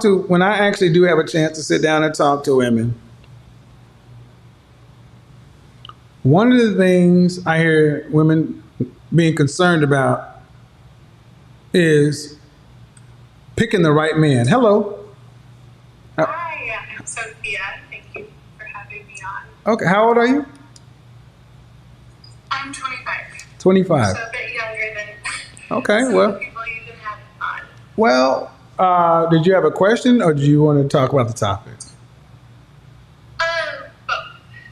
When I actually do have a chance to sit down and talk to women, one of the things I hear women being concerned about is picking the right man. Hello. Hi, I'm Sophia. Thank you for having me on. Okay, how old are you? I'm 25. 25. So a bit younger than Okay, some well. people you can have on. Well, did you have a question or do you want to talk about the topic? Both.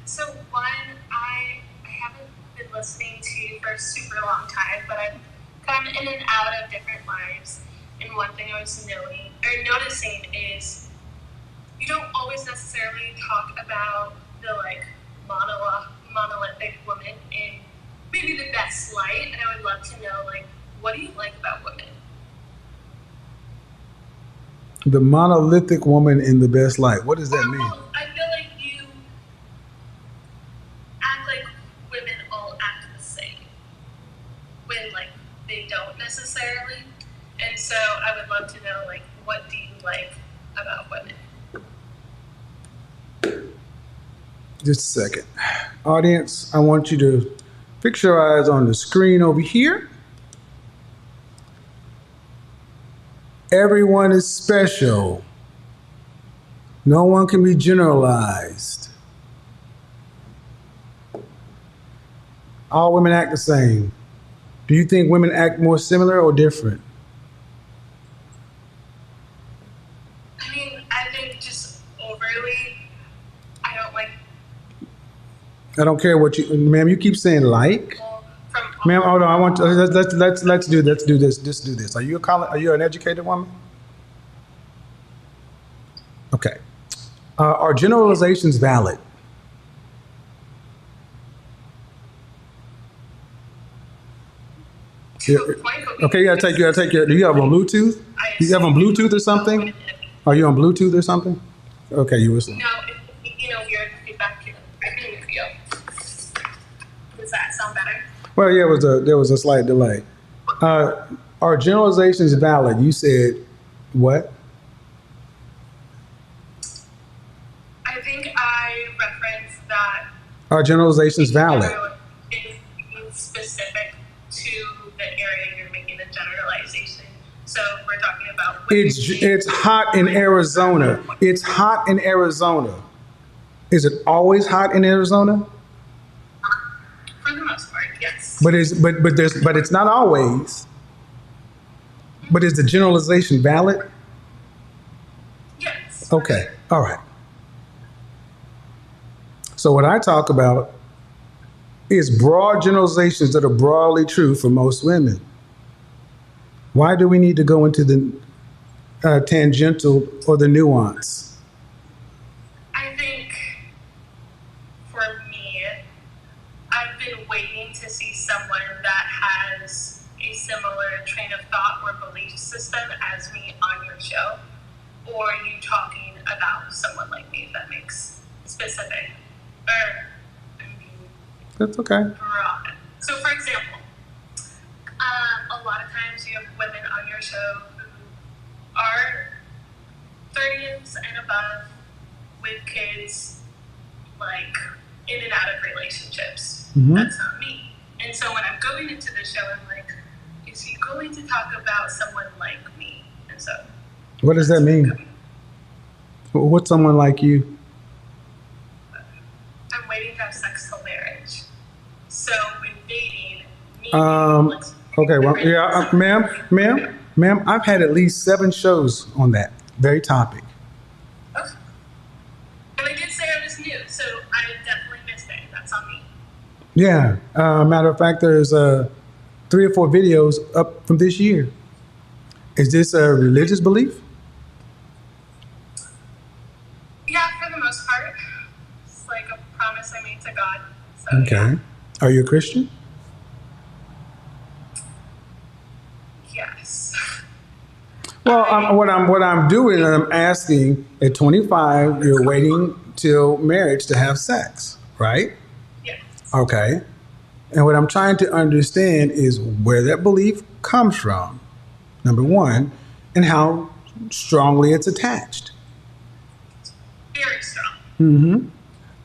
So one, I haven't been listening to you for a super long time, but I've come in and out of different lives. And one thing I was noticing is you don't always necessarily talk about the monolithic woman in maybe the best light. And I would love to know, what do you like about women? The monolithic woman in the best light. What does that mean? Well, I feel like you act like women all act the same when they don't necessarily. And so I would love to know what do you like about women? Just a second. Audience, I want you to fix your eyes on the screen over here. Everyone is special. No one can be generalized. All women act the same. Do you think women act more similar or different? I mean, I think just overly, I don't like. I don't care what you, ma'am. You keep saying like. Ma'am, hold on. I want to, let's do this. Just do this. Are you an educated woman? Okay. Are generalizations valid? Yeah. Okay, you gotta take your. Do you have on Bluetooth? Do you have on Bluetooth or something? Are you on Bluetooth or something? Okay, you listen. No, your feedback here. I can hear you. Does that sound better? Well, yeah, there was a slight delay. Are generalizations valid? You said what? I think I referenced that. Are generalizations valid? It's specific to the area you're making a generalization. So we're talking about. It's hot in Arizona. It's hot in Arizona. Is it always hot in Arizona? For the most part, yes. But it's not always. But is the generalization valid? Yes. Okay. All right. So what I talk about is broad generalizations that are broadly true for most women. Why do we need to go into the tangential or the nuance? I think for me, I've been waiting to see someone that has a similar train of thought or belief system as me on your show, or you talking about someone like me, if that makes specific. That's okay. Broad. So, for example, a lot of times you have women on your show who are 30s and above with kids, in and out of relationships. Mm-hmm. That's not me. And so when I'm going into the show, I'm like, is he going to talk about someone like me? And so. What does that mean? What's someone like you? I'm waiting to have sex till marriage. So when dating, okay, well, yeah, ma'am, I've had at least 7 shows on that very topic. Okay. And I did say I was new, so I definitely missed it. That's on me. Yeah, matter of fact, there's 3 or 4 videos up from this year. Is this a religious belief? Yeah, for the most part. It's like a promise I made to God. So, okay. Yeah. Are you a Christian? Yes. Well, what I'm doing, I'm asking, at 25, you're waiting till marriage to have sex, right? Yes. Okay. And what I'm trying to understand is where that belief comes from, number one, and how strongly it's attached. Very strong.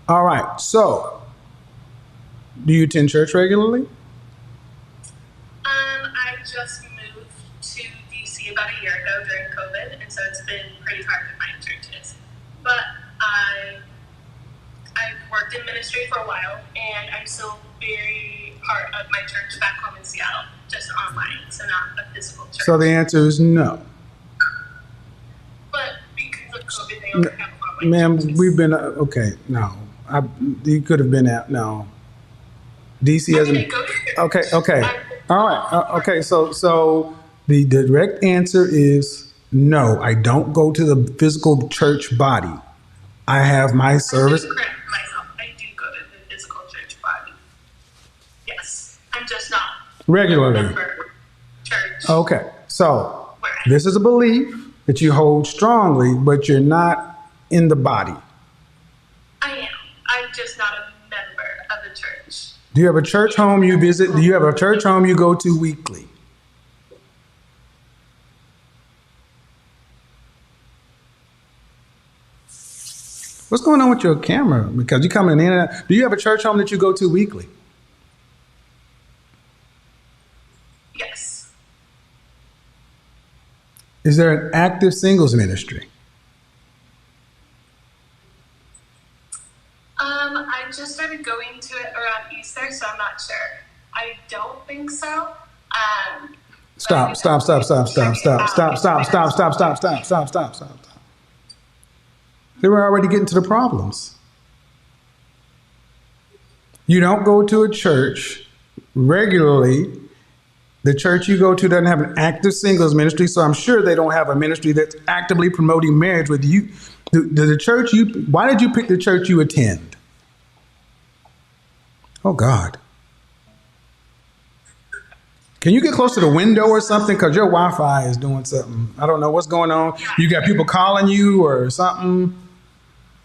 All right. So, do you attend church regularly? I just moved to DC about a year ago during COVID, and so it's been pretty hard to find churches. But I've worked in ministry for a while, and I'm still very part of my church back home in Seattle, just online, so not a physical church. So the answer is no. But because of COVID, they only have online Ma'am, churches. we've been, okay, no. You could have been out, no. DC I mean, I hasn't. go to church. Okay. All right. Okay. So the direct answer is no. I don't go to the physical church body. I have my service. I should correct myself. I do go to the physical church body. Yes. I'm just not Regularly. a member of church. Okay. So Where I this is a belief that you hold strongly, but you're not in the body. I am. I'm just not a member of the church. Do you have a church home you visit? Do you have a church home you go to weekly? What's going on with your camera? Because you're coming in and out. Do you have a church home that you go to weekly? Yes. Is there an active singles ministry? I just started going to it around Easter, so I'm not sure. I don't think so. Stop. They were already getting to the problems. You don't go to a church regularly. The church you go to doesn't have an active singles ministry, so I'm sure they don't have a ministry that's actively promoting marriage with you. Why did you pick the church you attend? Oh, God. Can you get close to the window or something? Because your Wi-Fi is doing something. I don't know what's going on. You got people calling you or something?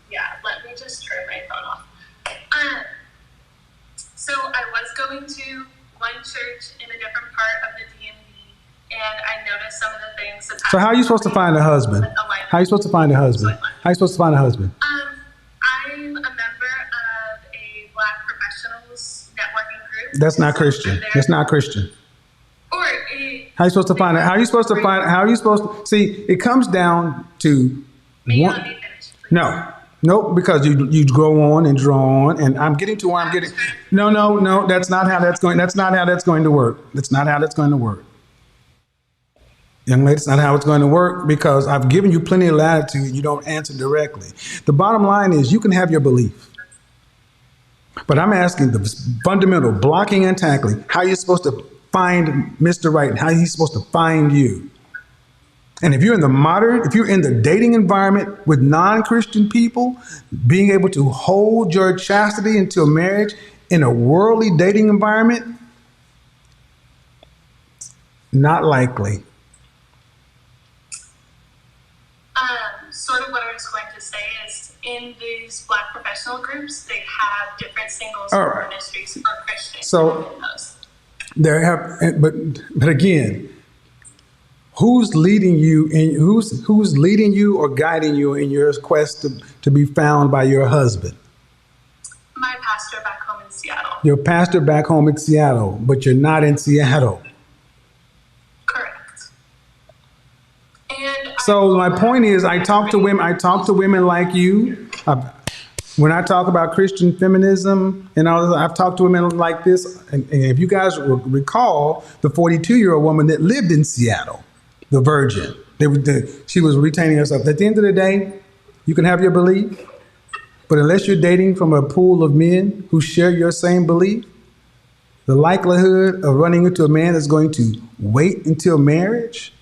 Yeah, let me just turn my phone off. So I was going to one church in a different part of the DMV, and I noticed some of the things. So how are you supposed to find a husband? How are you supposed to find a husband? How are you supposed to find a husband? I'm a member of a Black professionals networking group. That's not Christian. That's not Christian. Or How are you supposed to find it? How are you supposed to find it? How are you supposed to see? It comes down to let me finish. Nope, because you go on and draw on, and I'm getting to where I'm getting. No, that's not how that's going. That's not how that's going to work. That's not how that's going to work. Young lady, it's not how it's going to work because I've given you plenty of latitude. You don't answer directly. The bottom line is you can have your belief. But I'm asking the fundamental blocking and tackling. How are you supposed to find Mr. Right and how he's supposed to find you? And if you're in the dating environment with non-Christian people, being able to hold your chastity until marriage in a worldly dating environment, not likely. Sort of what I was going to say is in these Black professional groups, they have different singles ministries for Christians. So but again, who's leading you in who's leading you or guiding you in your quest to be found by your husband? My pastor back home in Seattle. Your pastor back home in Seattle, but you're not in Seattle. Correct. And so my point is, I talk to women like you. When I talk about Christian feminism and all this, I've talked to women like this. And if you guys recall, the 42-year-old woman that lived in Seattle, the virgin, she was retaining herself. At the end of the day, you can have your belief, but unless you're dating from a pool of men who share your same belief, the likelihood of running into a man that's going to wait until marriage.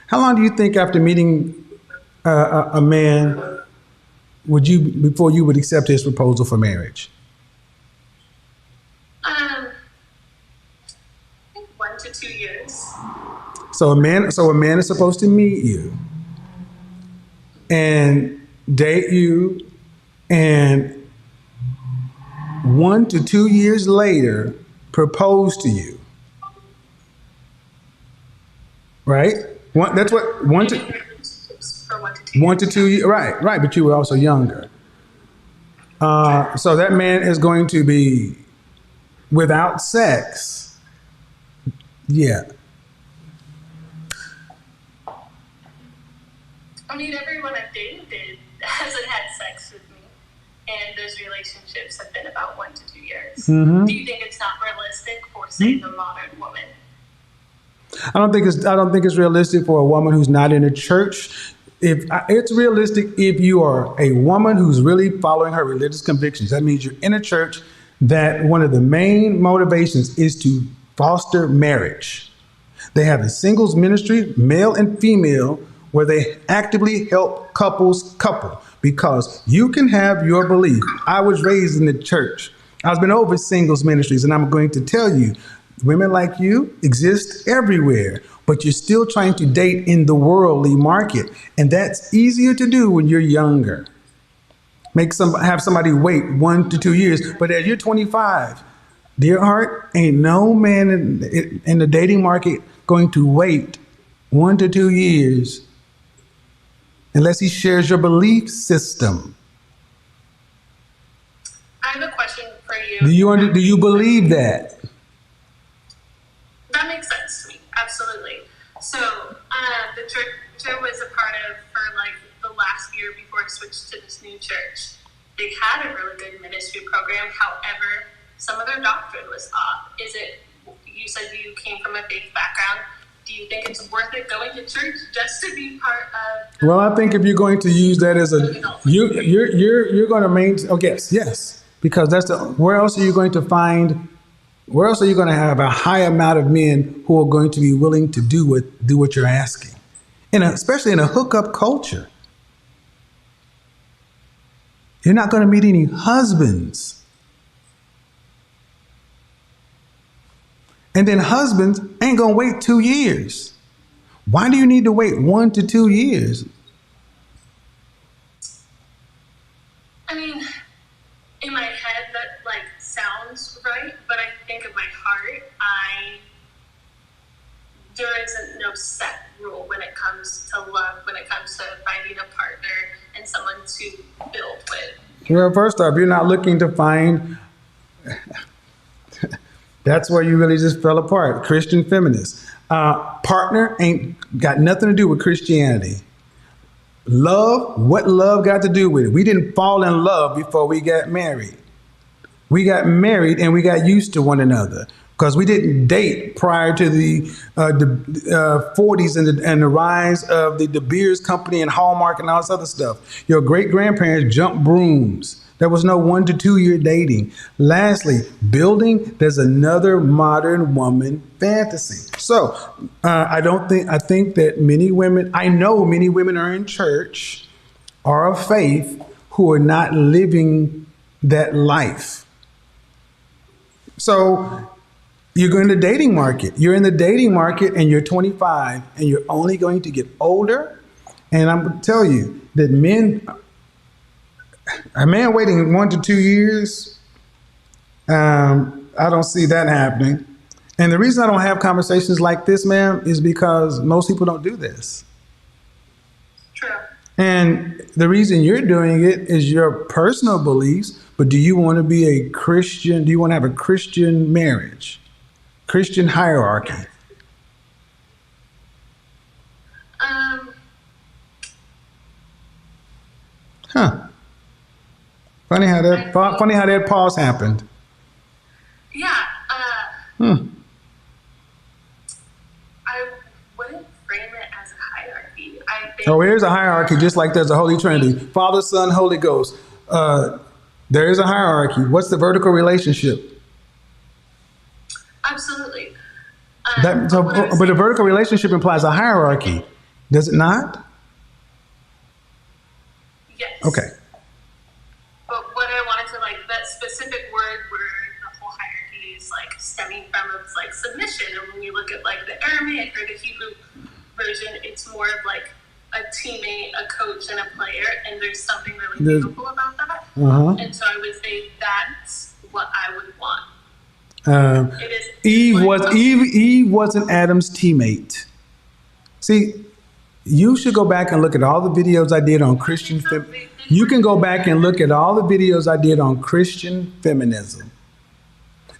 How long do you think after meeting a man before you would accept his proposal for marriage? I think 1 to 2 years. So a man is supposed to meet you and date you, and 1 to 2 years later propose to you. Right? That's what 1 to years. 1 to 2 years, right, but you were also younger. So that man is going to be without sex. Yeah. I mean, everyone I've dated hasn't had sex with me, and those relationships have been about 1 to 2 years. Mm-hmm. Do you think it's not realistic for, say, the modern woman? I don't think it's realistic for a woman who's not in a church. If it's realistic if you are a woman who's really following her religious convictions. That means you're in a church that one of the main motivations is to foster marriage. They have a singles ministry, male and female, where they actively help couples couple because you can have your belief. I was raised in the church. I've been over singles ministries, and I'm going to tell you, women like you exist everywhere, but you're still trying to date in the worldly market, and that's easier to do when you're younger. Have somebody wait 1 to 2 years, but as you're 25, dear heart, ain't no man in the dating market going to wait 1 to 2 years unless he shares your belief system. I have a question for you. Do you believe that? That makes sense to me, absolutely. So, the church I was a part of for like the last year before I switched to this new church, they had a really good ministry program. However, some of their doctrine was off. You said you came from a faith background. Do you think it's worth it going to church just to be part of? Well, I think if you're going to use that as you're going to maintain. Oh, yes, because where else are you going to find? Where else are you going to have a high amount of men who are going to be willing to do what you're asking, especially in a hookup culture? You're not going to meet any husbands. And then husbands ain't going to wait 2 years. Why do you need to wait 1 to 2 years? I mean, in my head, that like sounds right, but I think of my heart, there isn't no set rule when it comes to love, when it comes to finding a partner and someone to build with. Well, first off, you're not looking to find. That's where you really just fell apart. Christian feminists. Partner ain't got nothing to do with Christianity. Love, what love got to do with it? We didn't fall in love before we got married. We got married and we got used to one another because we didn't date prior to the 40s and the rise of the De Beers Company and Hallmark and all this other stuff. Your great-grandparents jumped brooms. There was no 1 to 2 year dating. Lastly, building, there's another modern woman fantasy. So I think that I know many women are in church, are of faith, who are not living that life. So you're going to the dating market. You're in the dating market and you're 25 and you're only going to get older. And I'm going to tell you that a man waiting 1 to 2 years, I don't see that happening. And the reason I don't have conversations like this, ma'am, is because most people don't do this. True. And the reason you're doing it is your personal beliefs, but do you want to be a Christian? Do you want to have a Christian marriage? Christian hierarchy? Huh. Funny how that pause happened. Yeah. I wouldn't frame it as a hierarchy. I think. Oh, there's a hierarchy, just like there's a Holy Trinity: Father, Son, Holy Ghost. There is a hierarchy. What's the vertical relationship? Absolutely. But the vertical relationship implies a hierarchy, does it not? Yes. Okay. But what I wanted to that specific word where the whole hierarchy is stemming from is submission. And when you look at the Aramaic or the Hebrew version, it's more of a teammate, a coach, and a player. And there's something really beautiful about that. Uh-huh. And so I would say that's what I would want. Eve wasn't Adam's teammate. See, You should go back and look at all the videos I did on Christian you can go back and look at all the videos I did on Christian feminism.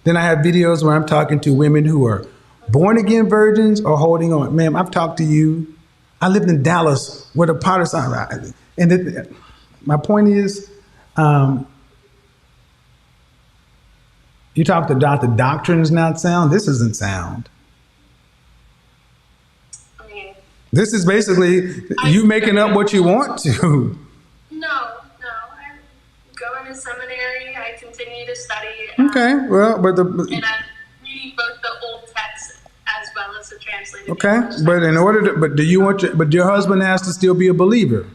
Then I have videos where I'm talking to women who are born again virgins or holding on. Ma'am, I've talked to you. I lived in Dallas where the Potters are. My point is, you talked about the doctrine is not sound. This isn't sound. I mean, This is basically you making up what you want to. no. I go into seminary. I continue to study. Okay, well, but and I'm reading both the Old Text as well as the translated. okay, English but text. in order to, but do you want your, but your husband has to still be a believer.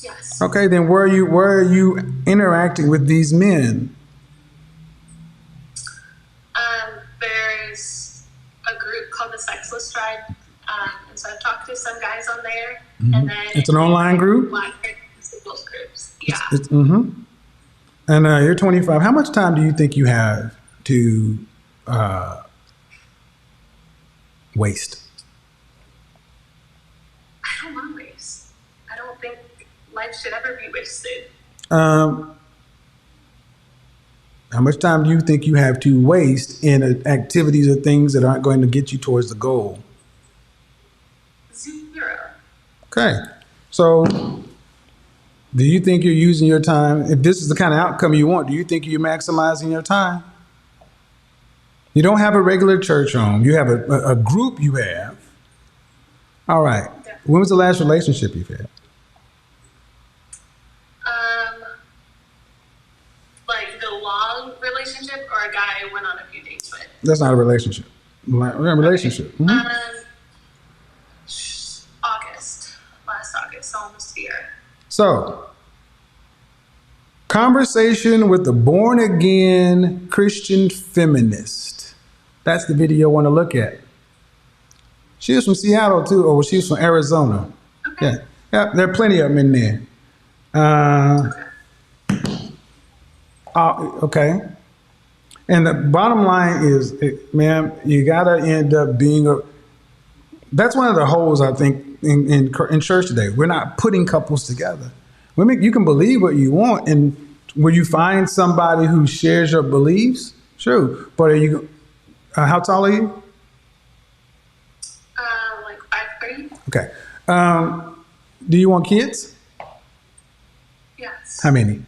Yes. Okay, then where are you interacting with these men? There's a group called the Sexless Tribe, and so I've talked to some guys on there, and then It's an online group. Black singles groups. Yeah. And you're 25. How much time do you think you have to waste? I don't want to waste. I don't think life should ever be wasted. How much time do you think you have to waste in activities or things that aren't going to get you towards the goal? 0. Okay. So, do you think you're using your time? If this is the kind of outcome you want, do you think you're maximizing your time? You don't have a regular church home. You have a group you have. All right. When was the last relationship you've had? Like the long relationship or a guy I went on a few dates with? That's not a relationship. We're in a relationship. Last August, almost a year. So, conversation with the born again Christian feminist. That's the video I want to look at. She was from Seattle too, or she was from Arizona. Okay. Yeah, there are plenty of them in there. Okay. And the bottom line is, ma'am, you gotta end up being that's one of the holes I think in church today. We're not putting couples together. Women, you can believe what you want, and will you find somebody who shares your beliefs? Sure, but are you? How tall are you? Like 5'3". Okay. Do you want kids? Yes. How many?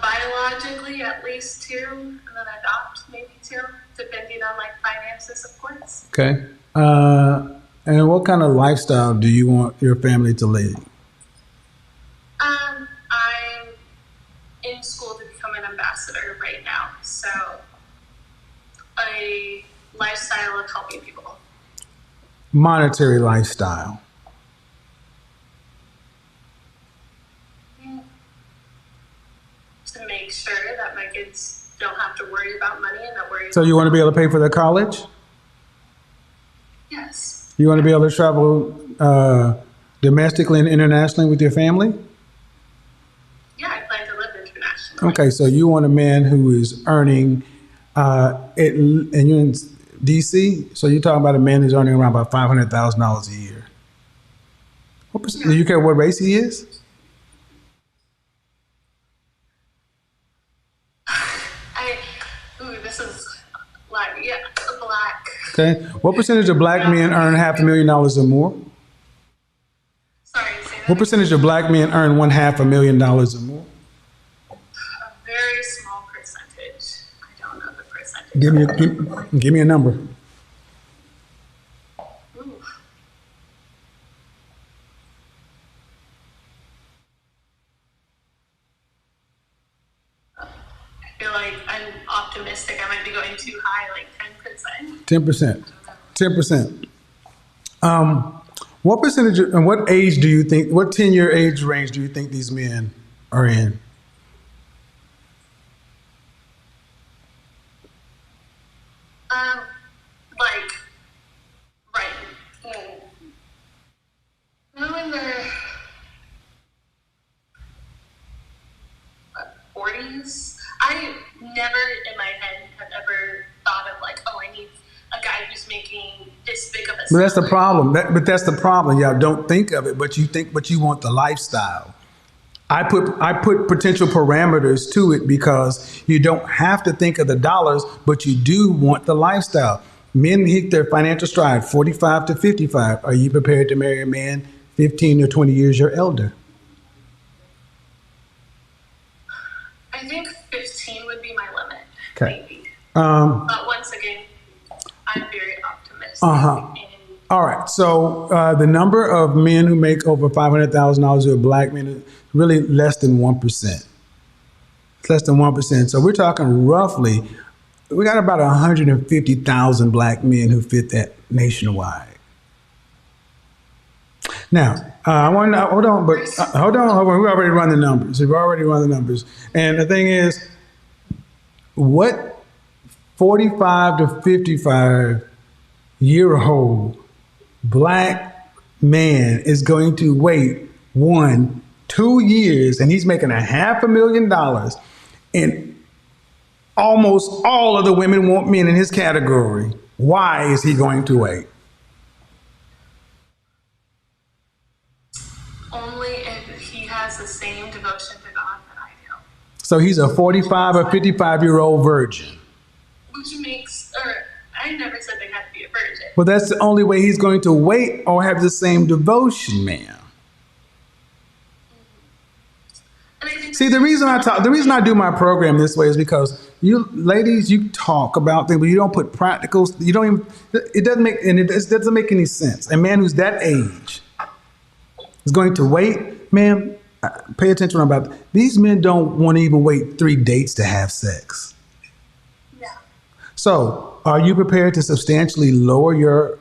Biologically, at least 2, and then adopt maybe 2, depending on like finances, of course. Okay. And what kind of lifestyle do you want your family to lead? I'm in school to become an ambassador right now, so a lifestyle of helping people. Monetary lifestyle. To make sure that my kids don't have to worry about money and not worry. So you want to be able to pay for their college? Yes. You want to be able to travel domestically and internationally with your family? Yeah, I plan to live internationally. Okay, so you want a man who is earning, and you're in DC, so you're talking about a man who's earning around about $500,000 a year. Do you care what race he is? This is like, black. Okay. What percentage of black men earn $500,000 or more? Sorry, say that. What percentage of black men earn $500,000 or more? A very small percentage. I don't know the percentage. Give me a number. Ooh. I feel like I'm optimistic. I might be going too high, like 10%. 10%. 10%. What percentage and what age do you think, what 10-year age range do you think these men are in? Like, right. In their 40s. I never in my head have ever thought of like, oh, I need a guy who's But that's the salary. problem. But that's the problem. Y'all don't think of it, but you want the lifestyle. I put potential parameters to it because you don't have to think of the dollars, but you do want the lifestyle. Men hit their financial stride 45 to 55. Are you prepared to marry a man 15 or 20 years your elder? I think 15 would be my limit, Okay. maybe. Um, But once again, I'm very optimistic. uh-huh. All right. So the number of men who make over $500,000 who are black men is really less than 1%. It's less than 1%. So we're talking roughly, we got about 150,000 black men who fit that nationwide. Now, I want to hold on, but hold on. We already run the numbers. We've already run the numbers. And the thing is, what 45 to 55-year-old black man is going to wait 2 years, and he's making $500,000, and almost all of the women want men in his category. Why is he going to wait? Only if he has the same devotion to God that I do. So he's a 45 or 55-year-old virgin. Which makes, or I never said they had to be a virgin. Well, that's the only way he's going to wait or have the same devotion, ma'am. And I think See, the reason I do my program this way is because you ladies, you talk about things, but you don't put practicals. You don't even. It doesn't make any sense. A man who's that age is going to wait, ma'am. Pay attention to what I'm about. These men don't want to even wait 3 dates to have sex. yeah. So, are you prepared to substantially lower your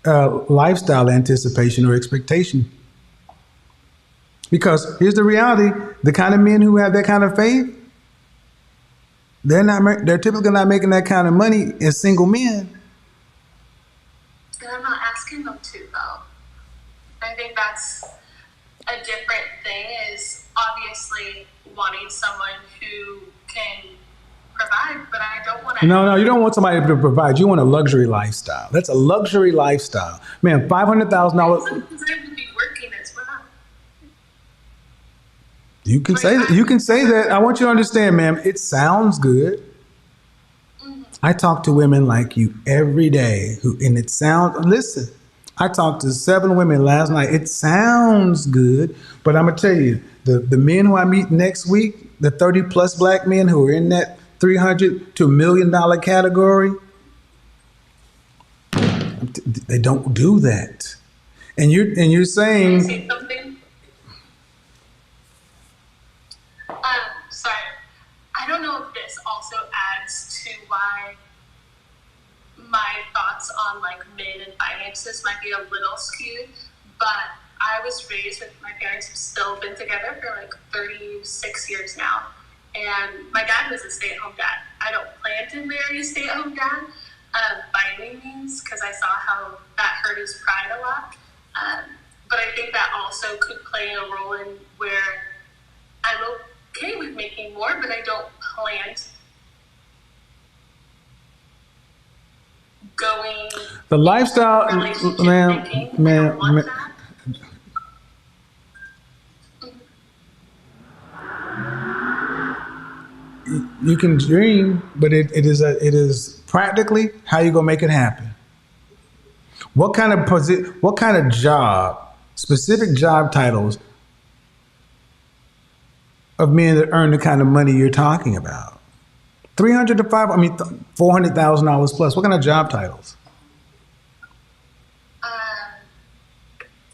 lifestyle anticipation or expectation? Because here's the reality: the kind of men who have that kind of faith, they're typically not making that kind of money as single men. And I'm not asking them to, though. I think that's a different thing, is obviously wanting someone who can provide, but I don't want to. No, you don't want somebody to provide. You want a luxury lifestyle. That's a luxury lifestyle, man. $500,000. Sometimes I would be working as well. You can say that. You can say that. I want you to understand, ma'am. It sounds good. I talk to women like you every day and it sounds, listen, I talked to 7 women last night. It sounds good, but I'm going to tell you, the men who I meet next week, the 30 plus black men who are in that $300 to $1 million category, they don't do that. And you're Can I saying, say something? Sorry. I don't know if this also adds to why my thoughts on like men and finances might be a little skewed, but I was raised with my parents who've still been together for like 36 years now. And my dad was a stay-at-home dad. I don't plan to marry a stay-at-home dad by any means, because I saw how that hurt his pride a lot. But I think that also could play a role in where I'm okay with making more, but I don't plan to going the lifestyle, relationship ma'am, thinking. I ma'am, don't want ma'am, that. you can dream, but it is practically how you gonna make it happen. What kind of what kind of job, specific job titles of men that earn the kind of money you're talking about? 300 to 5, I mean, $400,000 plus. What kind of job titles?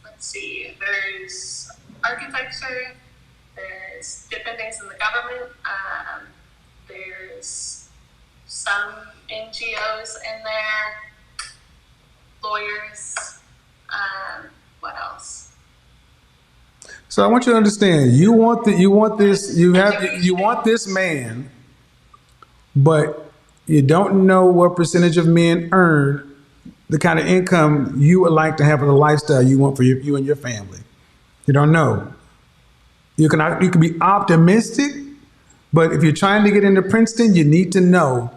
Let's see. There's architecture. There's different things in the government. There's some NGOs in there. Lawyers. What else? So I want you to understand. You want this man, but you don't know what percentage of men earn the kind of income you would like to have for the lifestyle you want for you and your family. You don't know. You can be optimistic, but if you're trying to get into Princeton, you need to know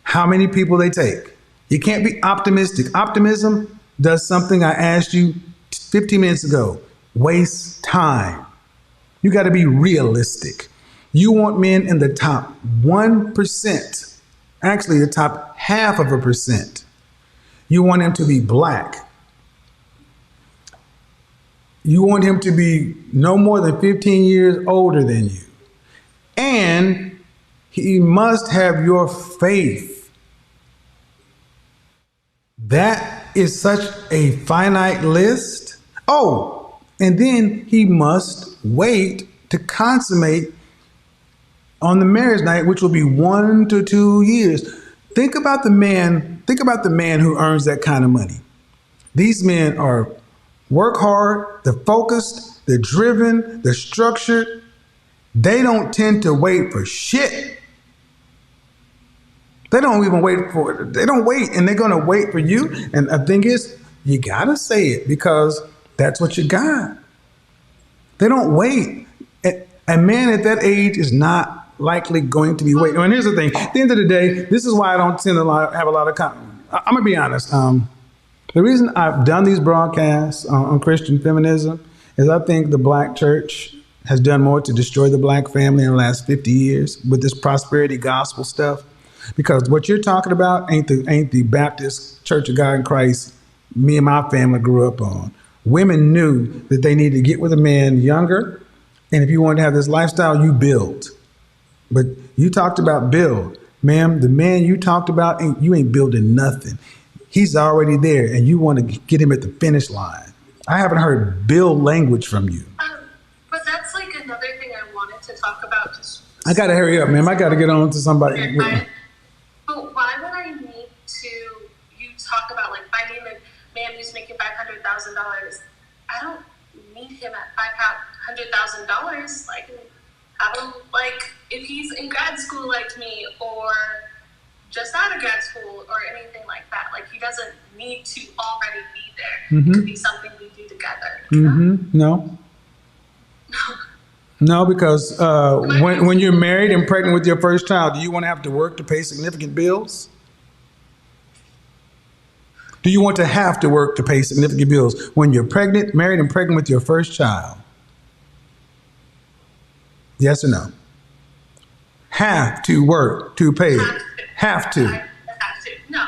how many people they take. You can't be optimistic. Optimism does something I asked you 15 minutes ago. Waste time. You got to be realistic. You want men in the top 1%, actually the top half of a percent. You want him to be black. You want him to be no more than 15 years older than you. And he must have your faith. That is such a finite list. Oh, and then he must wait to consummate on the marriage night, which will be 1 to 2 years. Think about the man who earns that kind of money. These men are work hard, they're focused, they're driven, they're structured. They don't tend to wait for shit. They don't even wait for it. They don't wait, and they're going to wait for you. And the thing is, you got to say it because that's what you got. They don't wait. A man at that age is not likely going to be waiting. And here's the thing. At the end of the day, this is why I don't tend to have a lot of I'm going to be honest. The reason I've done these broadcasts on Christian feminism is I think the black church has done more to destroy the black family in the last 50 years with this prosperity gospel stuff. Because what you're talking about ain't the Baptist Church of God in Christ me and my family grew up on. Women knew that they needed to get with a man younger, and if you wanted to have this lifestyle, you build. But you talked about build. Ma'am, the man you talked about, you ain't building nothing. He's already there, and you want to get him at the finish line. I haven't heard build language from you. But that's like another thing I wanted to talk about. I got to hurry up, ma'am. I got to get on to somebody. But why would I need to, you talk about like finding a man who's making $500,000. I don't need him at $500,000. I can have him like if he's in grad school like me or just out of grad school or anything like that. Like he doesn't need to already be there. Mm-hmm. It could be something we do together. Mm-hmm. No. No, because when you're married and pregnant with your first child, do you want to have to work to pay significant bills? Do you want to have to work to pay significant bills when you're pregnant, married, and pregnant with your first child? Yes or no? Have to work to pay. Have to. Have to. No.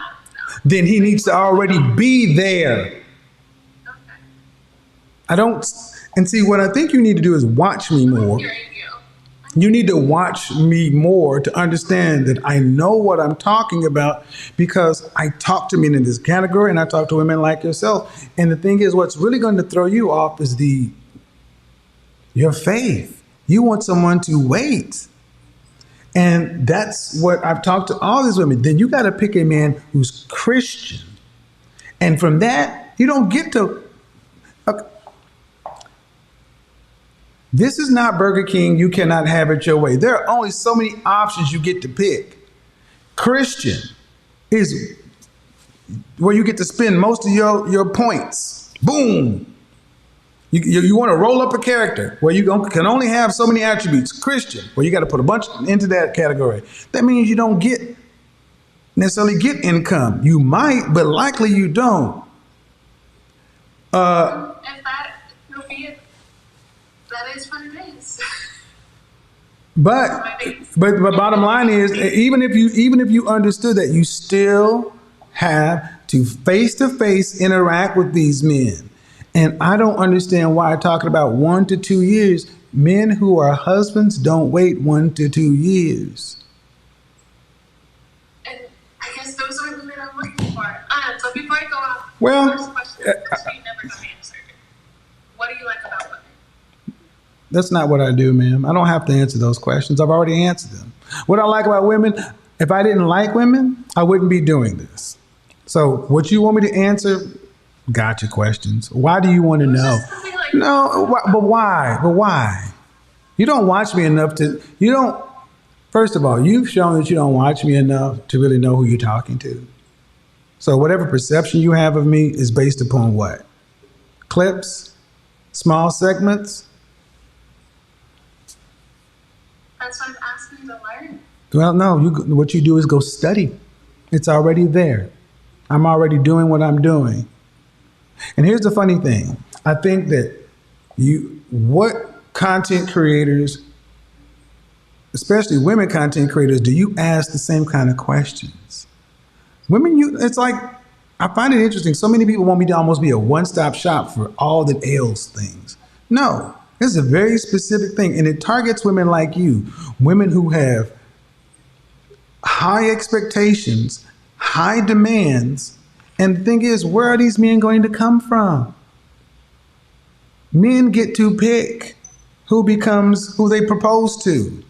Then he needs to already be there. Okay. I don't. And see, what I think you need to do is watch me more. You need to watch me more to understand that I know what I'm talking about because I talk to men in this category and I talk to women like yourself. And the thing is, what's really going to throw you off is your faith. You want someone to wait. And that's what I've talked to all these women. Then you got to pick a man who's Christian. And from that, you don't get to... This is not Burger King. You cannot have it your way. There are only so many options you get to pick. Christian is where you get to spend most of your points. Boom. You want to roll up a character where you can only have so many attributes. Christian, where you got to put a bunch into that category. That means you don't necessarily get income. You might, but likely you don't. That is what it is. But bottom line is, even if you understood that, you still have to face interact with these men. And I don't understand why I'm talking about 1 to 2 years. Men who are husbands don't wait 1 to 2 years. And I guess those are the men I'm looking for. So before I go off, well, first question you never got answered. What do you like about women? That's not what I do, ma'am. I don't have to answer those questions. I've already answered them. What I like about women, if I didn't like women, I wouldn't be doing this. So what you want me to answer, gotcha questions. Why do you want to know? But why? You don't watch me enough first of all, you've shown that you don't watch me enough to really know who you're talking to. So whatever perception you have of me is based upon what? Clips? Small segments? That's what I'm asking to learn. Well, no. What you do is go study. It's already there. I'm already doing what I'm doing. And here's the funny thing. I think that what content creators, especially women content creators, do you ask the same kind of questions? Women, it's like, I find it interesting. So many people want me to almost be a one-stop shop for all that ails things. No, this is a very specific thing, and it targets women like you, women who have high expectations, high demands, and the thing is, where are these men going to come from? Men get to pick who they propose to.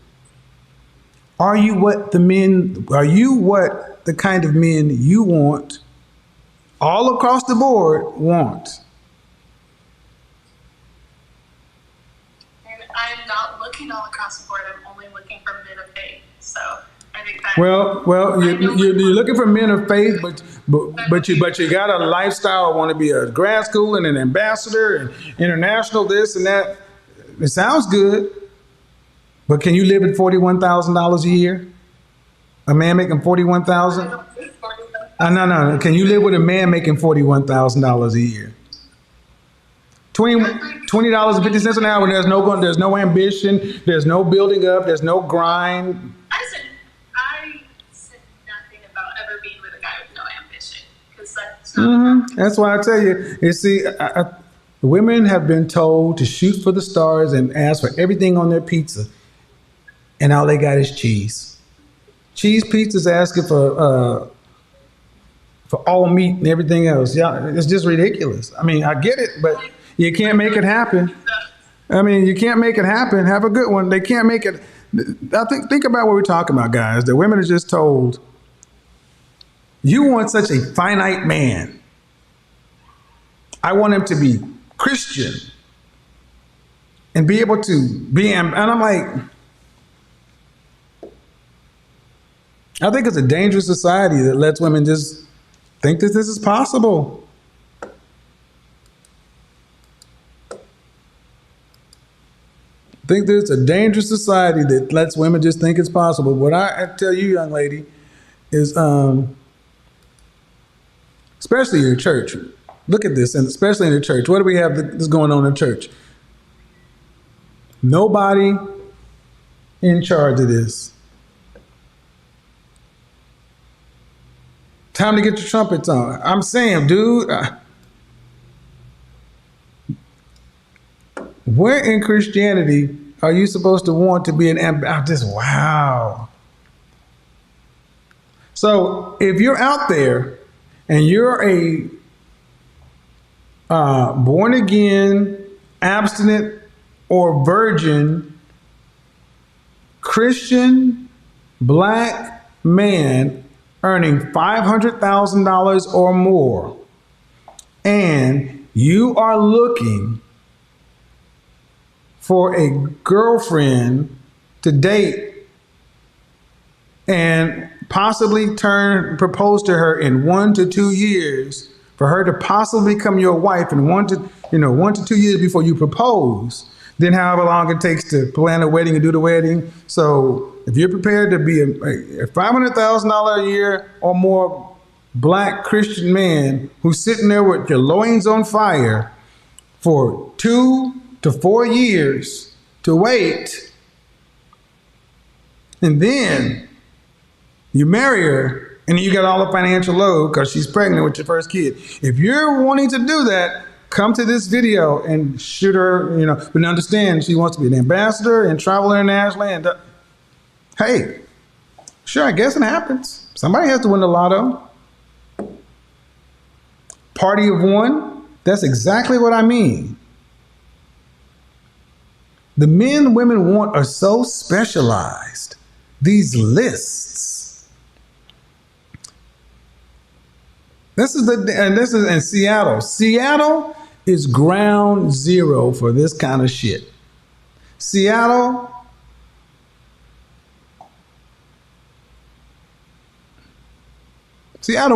Are you what the kind of men you want all across the board want? And I'm not looking all across the board. I'm only looking for men of faith. So I think that. Well, you're looking for men of faith, but you got a lifestyle. Want to be a grad school and an ambassador and international this and that. It sounds good, but can you live at $41,000 a year? A man making $41,000? No. Can you live with a man making $41,000 a year? $20.50 an hour. There's no ambition. There's no building up. There's no grind. I said nothing about ever being with a guy with no ambition, because that's not. That's why I tell you. You see, women have been told to shoot for the stars and ask for everything on their pizza, and all they got is cheese. Cheese pizza's asking for all meat and everything else. Yeah, it's just ridiculous. I mean, I get it, but you can't make it happen. I mean, you can't make it happen. Have a good one. They can't make it. Think about what we're talking about, guys. The women are just told, you want such a finite man. I want him to be Christian and be able to be, and I'm like, I think it's a dangerous society that lets women just think that this is possible. I think that it's a dangerous society that lets women just think it's possible. What I tell you, young lady, is especially in your church, look at this, and especially in the church. What do we have that's going on in church? Nobody in charge of this. Time to get your trumpets on. I'm saying, dude, where in Christianity are you supposed to want to be an ambassador? Wow. So if you're out there and you're a born again, abstinent, or virgin Christian black man earning $500,000 or more, and you are looking for a girlfriend to date and possibly propose to her in 1 to 2 years, for her to possibly become your wife in 1 to 2 years before you propose, then however long it takes to plan a wedding and do the wedding. So if you're prepared to be a $500,000 a year or more black Christian man who's sitting there with your loins on fire for 2 to 4 years to wait, and then you marry her and you got all the financial load because she's pregnant with your first kid. If you're wanting to do that, come to this video and shoot her, but understand she wants to be an ambassador and travel internationally. And hey, sure, I guess it happens. Somebody has to win the lotto. Party of one, that's exactly what I mean. The men women want are so specialized. These lists. This is in Seattle. Seattle is ground zero for this kind of shit. Seattle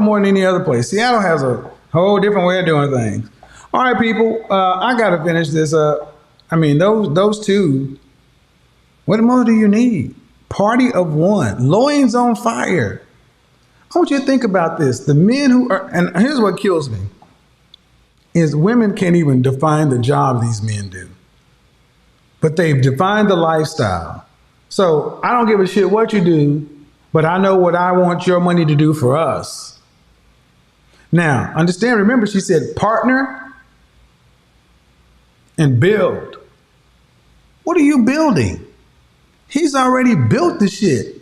more than any other place. Seattle has a whole different way of doing things. All right, people, I gotta finish this up. I mean, those two, what more do you need? Party of one, loins on fire. I want you to think about this. The men who are, and here's what kills me, is women can't even define the job these men do. But they've defined the lifestyle. So I don't give a shit what you do, but I know what I want your money to do for us. Now, understand, remember, she said partner and build. What are you building? He's already built the shit.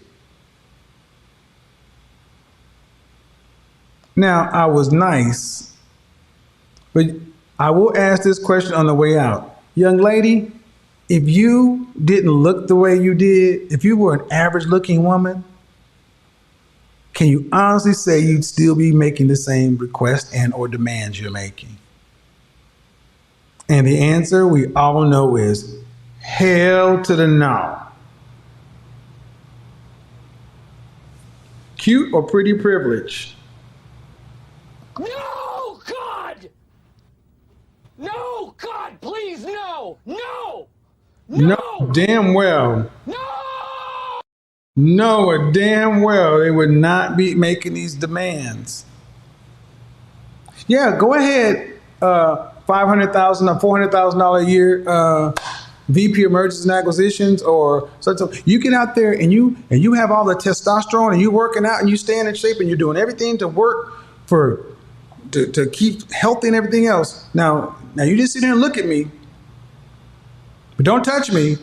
Now, I was nice, but I will ask this question on the way out. Young lady, if you didn't look the way you did, if you were an average looking woman, can you honestly say you'd still be making the same requests and or demands you're making? And the answer we all know is hell to the no. Cute or pretty privilege? No, God! No, God, please, no! No! No, damn well. No! No, damn well they would not be making these demands. Yeah, go ahead. $500,000 or $400,000 a year VP of Mergers and Acquisitions, or so you get out there and you have all the testosterone and you working out and you staying in shape and you're doing everything to work to keep healthy and everything else. Now you just sit there and look at me, but don't touch me.